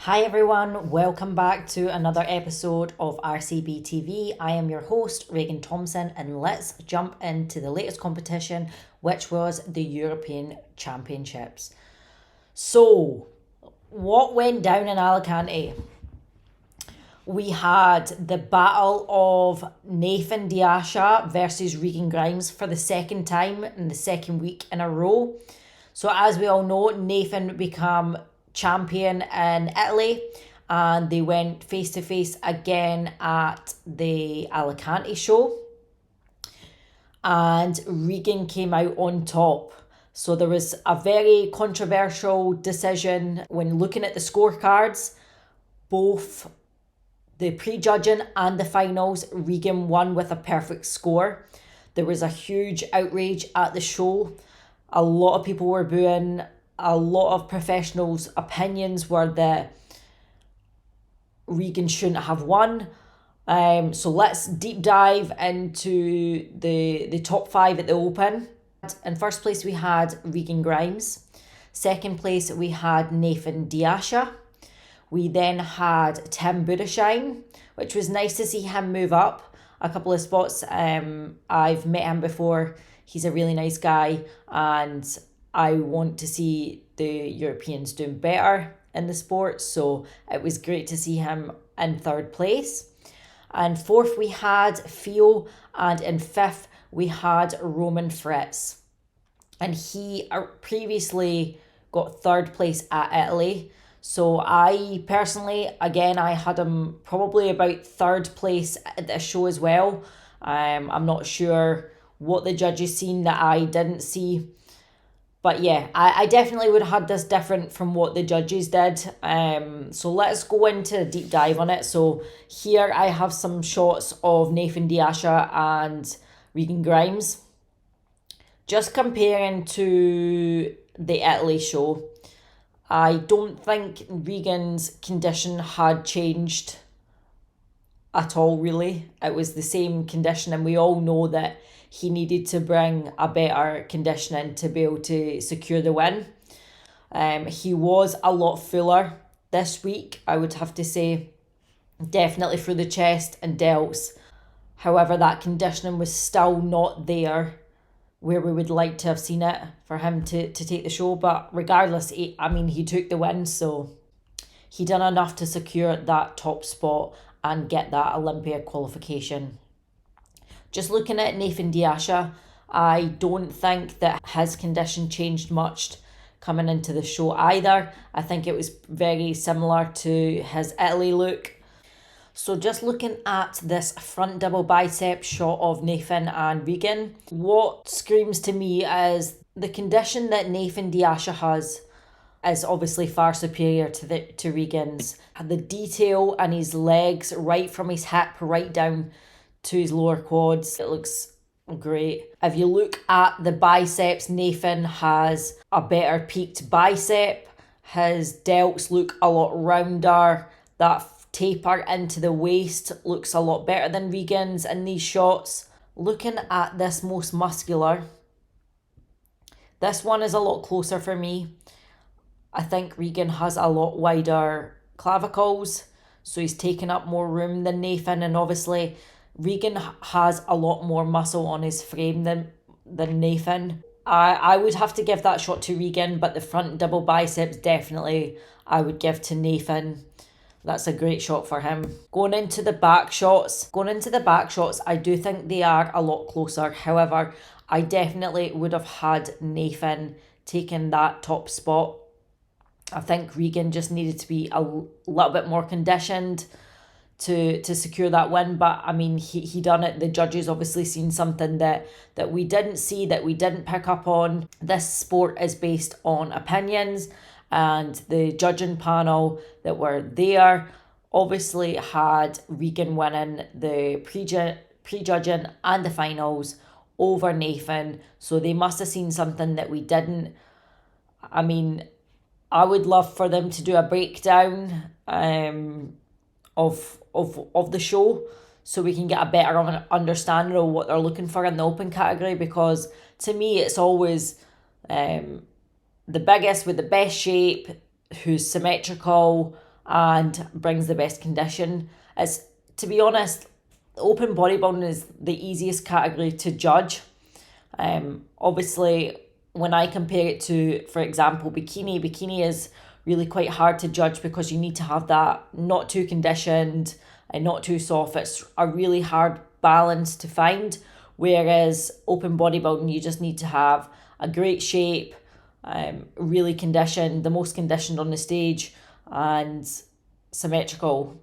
Hi everyone, welcome back to another episode of RCB TV. I am your host, Raegan Thomson, and let's jump into the latest competition, which was the European Championships. So, what went down in Alicante? We had the battle of Nathan Asha versus Regan Grimes for the second time in the second week in a row. So as we all know, Nathan became champion in Italy and they went face to face again at the Alicante show. And Regan came out on top. So there was a very controversial decision when looking at the scorecards. Both the prejudging and the finals, Regan won with a perfect score. There was a huge outrage at the show. A lot of people were booing. A lot of professionals' opinions were that Regan shouldn't have won. So let's deep dive into the top five at the Open. In first place, we had Regan Grimes. Second place, we had Nathan Asha. We then had Tim Budashine, which was nice to see him move up a couple of spots. I've met him before. He's a really nice guy, and I want to see the Europeans doing better in the sport. So it was great to see him in third place. And fourth, we had Theo, and in fifth, we had Roman Fritz. And he previously got third place at Italy. So I personally, again, I had him probably about third place at the show as well. I'm not sure what the judges seen that I didn't see. But yeah, I definitely would have had this different from what the judges did. So let's go into a deep dive on it. So here I have some shots of Nathan Asha and Regan Grimes. Just comparing to the Italy show, I don't think Regan's condition had changed at all, really. It was the same condition, and we all know that he needed to bring a better conditioning to be able to secure the win. He was a lot fuller this week, I would have to say. Definitely through the chest and delts. However, that conditioning was still not there where we would like to have seen it for him to take the show. But regardless, he took the win, so he done enough to secure that top spot and get that Olympia qualification. Just looking at Nathan Asha, I don't think that his condition changed much coming into the show either. I think it was very similar to his Italy look. So just looking at this front double bicep shot of Nathan and Regan, what screams to me is the condition that Nathan Asha has is obviously far superior to Regan's. The detail in his legs, right from his hip right down to his lower quads, it looks great. If you look at the biceps, Nathan has a better peaked bicep. His delts look a lot rounder. That taper into the waist looks a lot better than Regan's in these shots. Looking at this most muscular, this one is a lot closer for me. I think Regan has a lot wider clavicles, so he's taking up more room than Nathan, and obviously Regan has a lot more muscle on his frame than Nathan. I would have to give that shot to Regan, but the front double biceps definitely I would give to Nathan. That's a great shot for him. Going into the back shots, I do think they are a lot closer. However, I definitely would have had Nathan taking that top spot. I think Regan just needed to be a little bit more conditioned to secure that win, but I mean he done it. The judges obviously seen something that we didn't see, that we didn't pick up on. This sport is based on opinions, and the judging panel that were there obviously had Regan winning the prejudging and the finals over Nathan, so they must have seen something that we didn't. I mean, I would love for them to do a breakdown of the show so we can get a better understanding of what they're looking for in the open category, because to me it's always the biggest with the best shape, who's symmetrical, and brings the best condition. It's, to be honest, open bodybuilding is the easiest category to judge. Obviously, when I compare it to, for example, bikini is really quite hard to judge because you need to have that not too conditioned and not too soft. It's a really hard balance to find. Whereas open bodybuilding, you just need to have a great shape, really conditioned, the most conditioned on the stage, and symmetrical.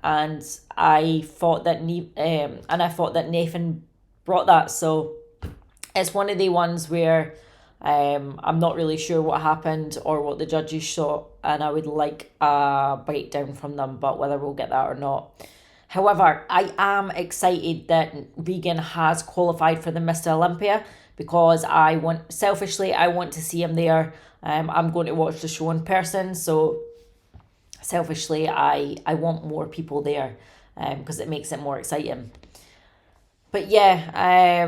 And I thought that Nathan brought that. So it's one of the ones where I'm not really sure what happened or what the judges saw, and I would like a breakdown from them, but whether we'll get that or not. However, I am excited that Regan has qualified for the Mr. Olympia because I want to see him there. I'm going to watch the show in person, so selfishly I want more people there because it makes it more exciting. But yeah,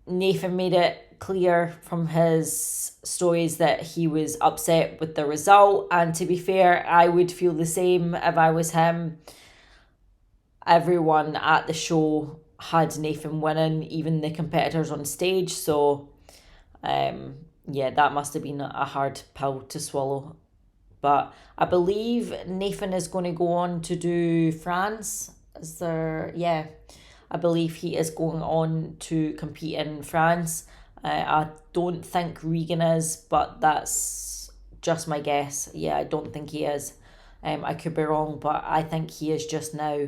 Nathan made it clear from his stories that he was upset with the result, and to be fair, I would feel the same if I was him. Everyone at the show had Nathan winning, even the competitors on stage, so yeah, that must have been a hard pill to swallow. But I believe Nathan is going to go on to do France. Is there? Yeah, I believe he is going on to compete in France. I don't think Regan is, but that's just my guess. Yeah, I don't think he is. I could be wrong, but I think he is just now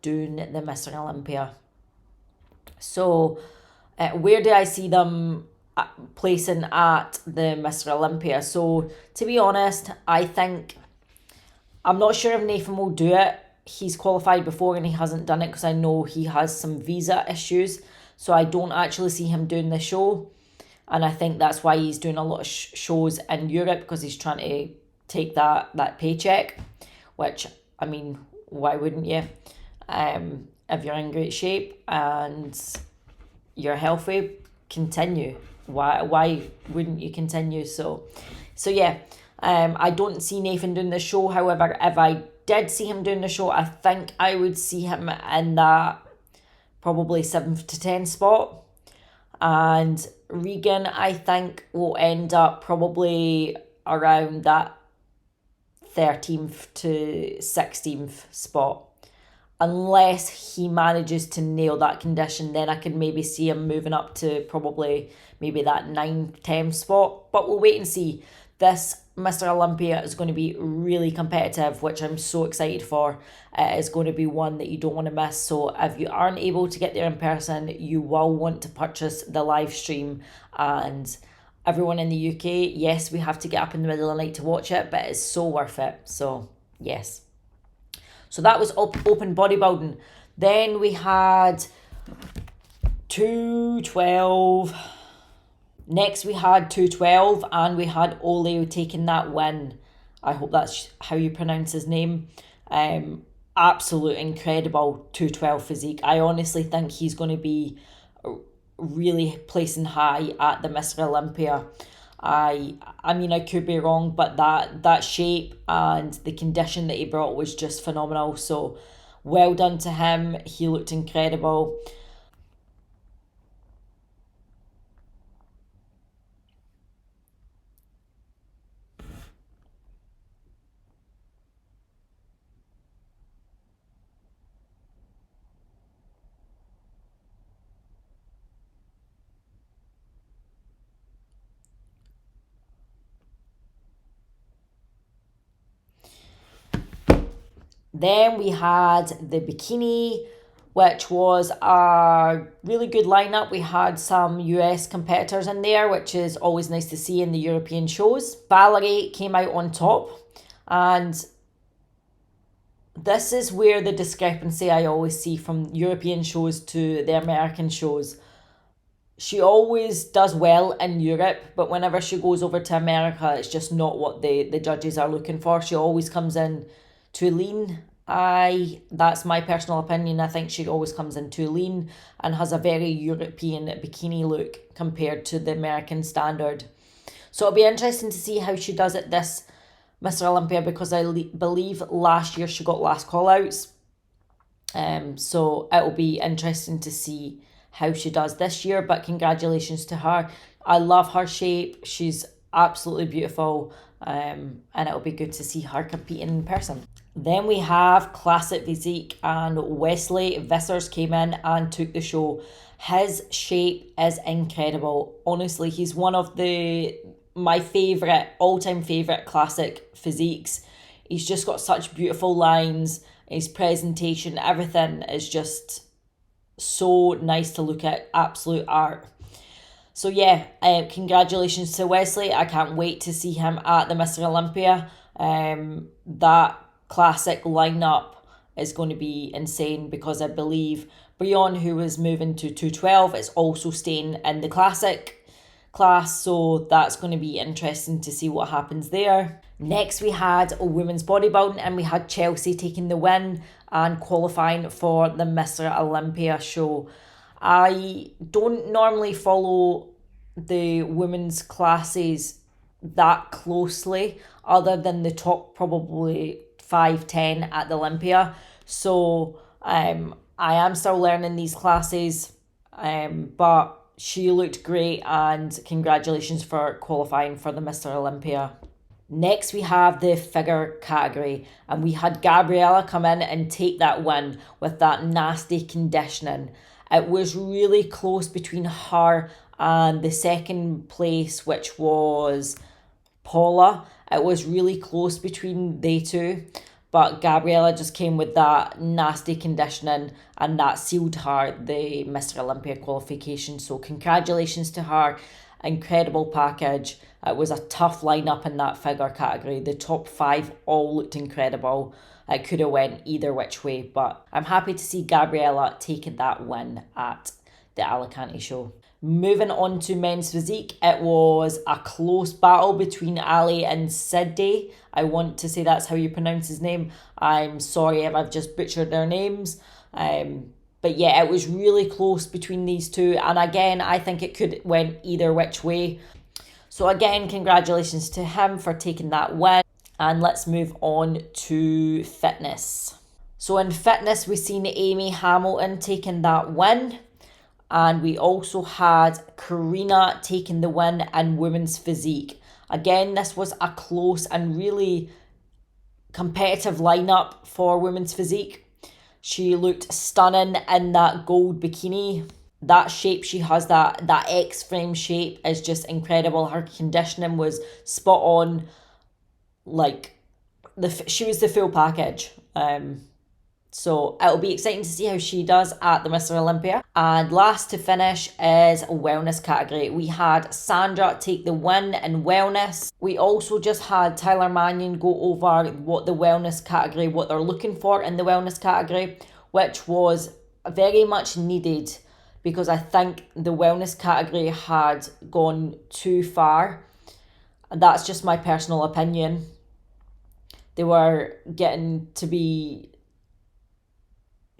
doing the Mr. Olympia. So, where do I see them placing at the Mr. Olympia? So, to be honest, I'm not sure if Nathan will do it. He's qualified before and he hasn't done it because I know he has some visa issues. So I don't actually see him doing the show. And I think that's why he's doing a lot of shows in Europe, because he's trying to take that paycheck. Which, I mean, why wouldn't you? If you're in great shape and you're healthy, continue. Why wouldn't you continue? So yeah, I don't see Nathan doing the show. However, if I did see him doing the show, I think I would see him in that probably 7th to 10th spot. And Regan, I think, will end up probably around that 13th to 16th spot. Unless he manages to nail that condition, then I could maybe see him moving up to probably maybe that 9th, 10th spot. But we'll wait and see. This Mr. Olympia is going to be really competitive, which I'm so excited for. It is going to be one that you don't want to miss. So if you aren't able to get there in person, you will want to purchase the live stream. And everyone in the UK, yes, we have to get up in the middle of the night to watch it, but it's so worth it. So yes. So that was open bodybuilding. Then we had 212. Next we had 212 and we had Ole taking that win. I hope that's how you pronounce his name. Absolute incredible 212 physique. I honestly think he's going to be really placing high at the Mr. Olympia. I mean, I could be wrong, but that shape and the condition that he brought was just phenomenal. So well done to him. He looked incredible. Then we had the bikini, which was a really good lineup. We had some US competitors in there, which is always nice to see in the European shows. Valerie came out on top, and this is where the discrepancy I always see from European shows to the American shows. She always does well in Europe, but whenever she goes over to America, it's just not what the judges are looking for. She always comes in too lean. That's my personal opinion. I think she always comes in too lean and has a very European bikini look compared to the American standard. So it'll be interesting to see how she does it this Mr. Olympia because I believe last year she got last call outs. So it'll be interesting to see how she does this year, but congratulations to her. I love her shape. She's absolutely beautiful, and it'll be good to see her competing in person. Then we have Classic Physique, and Wesley Vissers came in and took the show. His shape is incredible. Honestly, he's one of my favourite, all-time favourite classic physiques. He's just got such beautiful lines. His presentation, everything is just so nice to look at. Absolute art. So yeah, congratulations to Wesley. I can't wait to see him at the Mr. Olympia. That classic lineup is going to be insane because I believe Brion, who was moving to 212, is also staying in the classic class. So that's going to be interesting to see what happens there. Next, we had women's bodybuilding, and we had Chelsea taking the win and qualifying for the Mr. Olympia show. I don't normally follow the women's classes that closely, other than the top probably 5-10 at the Olympia. So I am still learning these classes, but she looked great, and congratulations for qualifying for the Mr. Olympia. Next, we have the figure category, and we had Gabriella come in and take that win with that nasty conditioning. It was really close between her and the second place, which was Paula. It was really close between they two, but Gabriella just came with that nasty conditioning, and that sealed her the Mr. Olympia qualification. So congratulations to her. Incredible package. It was a tough lineup in that figure category. The top 5 all looked incredible. It could have went either which way, but I'm happy to see Gabriella taking that win at the Alicante show. Moving on to men's physique, it was a close battle between Ali and Sidney. I want to say that's how you pronounce his name. I'm sorry if I've just butchered their names. But yeah, it was really close between these two. And again, I think it could went either which way. So again, congratulations to him for taking that win. And let's move on to fitness. So in fitness, we've seen Amy Hamilton taking that win. And we also had Karina taking the win in women's physique. Again, this was a close and really competitive lineup for women's physique. She looked stunning in that gold bikini. That shape she has, that X-frame shape, is just incredible. Her conditioning was spot on. Like, she was the full package. So it'll be exciting to see how she does at the Mr. Olympia. And last to finish is wellness category. We had Sandra take the win in wellness. We also just had Tyler Mannion go over what the wellness category, what they're looking for in the wellness category, which was very much needed because I think the wellness category had gone too far. And that's just my personal opinion. They were getting to be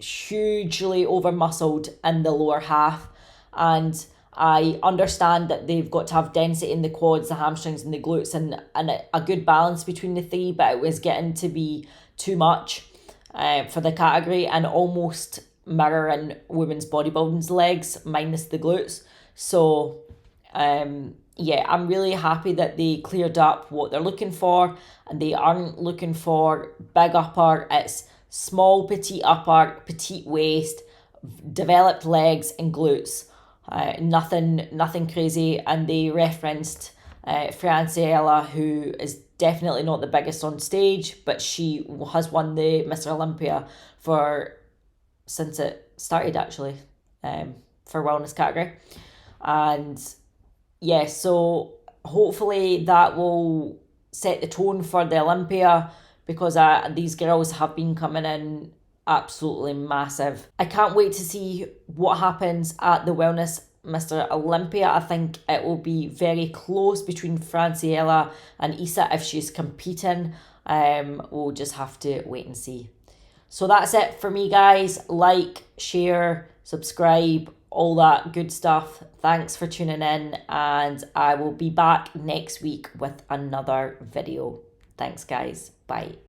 hugely over muscled in the lower half, and I understand that they've got to have density in the quads, the hamstrings and the glutes, and a good balance between the three, but it was getting to be too much for the category and almost mirroring women's bodybuilding's legs minus the glutes. So yeah, I'm really happy that they cleared up what they're looking for, and they aren't looking for big upper. It's small petite upper, petite waist, developed legs and glutes. Nothing crazy. And they referenced Franciella, who is definitely not the biggest on stage, but she has won the Mr. Olympia since it started, actually, for wellness category. And yeah, so hopefully that will set the tone for the Olympia, because these girls have been coming in absolutely massive. I can't wait to see what happens at the Wellness Mr. Olympia. I think it will be very close between Franciella and Issa if she's competing. We'll just have to wait and see. So that's it for me, guys. Like, share, subscribe, all that good stuff. Thanks for tuning in, and I will be back next week with another video. Thanks, guys. Bye.